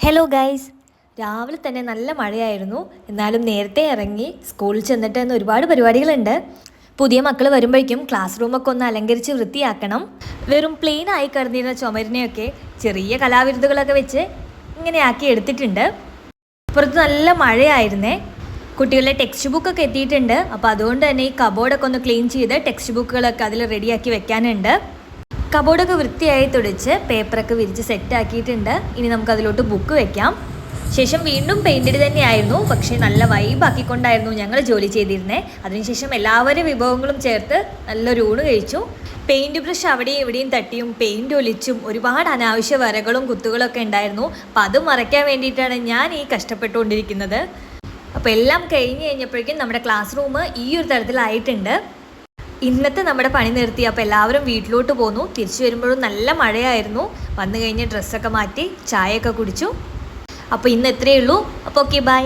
Hello guys, രാവിലെ തന്നെ നല്ല മഴയായിരുന്നു. എന്നാലും നേരത്തെ ഇറങ്ങി സ്കൂളിൽ ചെന്നിട്ട് ഇന്ന് ഒരുപാട് പരിപാടികളുണ്ട്. പുതിയ മക്കൾ വരുമ്പോഴേക്കും ക്ലാസ് റൂമൊക്കെ ഒന്ന് അലങ്കരിച്ച് വൃത്തിയാക്കണം. വെറും പ്ലെയിൻ ആയി കിടന്നിരുന്ന ചുമരിനെയൊക്കെ ചെറിയ കലാവിരുതുകളൊക്കെ വെച്ച് ഇങ്ങനെ ആക്കി എടുത്തിട്ടുണ്ട്. പുറത്ത് നല്ല മഴയായിരുന്നേ. കുട്ടികളുടെ ടെക്സ്റ്റ് ബുക്കൊക്കെ എത്തിയിട്ടുണ്ട്. അപ്പോൾ അതുകൊണ്ട് തന്നെ ഈ കബോർഡൊക്കെ ഒന്ന് ക്ലീൻ ചെയ്ത് ടെക്സ്റ്റ് ബുക്കുകളൊക്കെ അതിൽ റെഡിയാക്കി വെക്കാനുണ്ട്. കബോർഡൊക്കെ വൃത്തിയായി തുടച്ച് പേപ്പറൊക്കെ വിരിച്ച് സെറ്റാക്കിയിട്ടുണ്ട്. ഇനി നമുക്ക് അതിലോട്ട് ബുക്ക് വെക്കാം. ശേഷം വീണ്ടും പെയിൻറ്റഡ് തന്നെയായിരുന്നു, പക്ഷേ നല്ല വൈബാക്കിക്കൊണ്ടായിരുന്നു ഞങ്ങൾ ജോലി ചെയ്തിരുന്നത്. അതിനുശേഷം എല്ലാവരും വിഭവങ്ങളും ചേർത്ത് നല്ലൊരു ഊണ് കഴിച്ചു. പെയിൻറ്റ് ബ്രഷ് അവിടെയും ഇവിടെയും തട്ടിയും പെയിൻറ്റ് ഒലിച്ചും ഒരുപാട് അനാവശ്യ വരകളും കുത്തുകളൊക്കെ ഉണ്ടായിരുന്നു. അപ്പോൾ അത് മറയ്ക്കാൻ വേണ്ടിയിട്ടാണ് ഞാൻ ഈ കഷ്ടപ്പെട്ടുകൊണ്ടിരിക്കുന്നത്. അപ്പോൾ എല്ലാം കഴിഞ്ഞ് കഴിഞ്ഞപ്പോഴേക്കും നമ്മുടെ ക്ലാസ് റൂം ഈ ഒരു തരത്തിലായിട്ടുണ്ട്. ഇന്നത്തെ നമ്മുടെ പണി നിർത്തി. അപ്പോൾ എല്ലാവരും വീട്ടിലോട്ട് പോന്നു. തിരിച്ചു വരുമ്പോഴും നല്ല മഴയായിരുന്നു. വന്നു കഴിഞ്ഞ് ഡ്രസ്സൊക്കെ മാറ്റി ചായയൊക്കെ കുടിച്ചു. അപ്പോൾ ഇന്ന് എത്രയേ ഉള്ളൂ. അപ്പോൾ ഓക്കെ, ബൈ.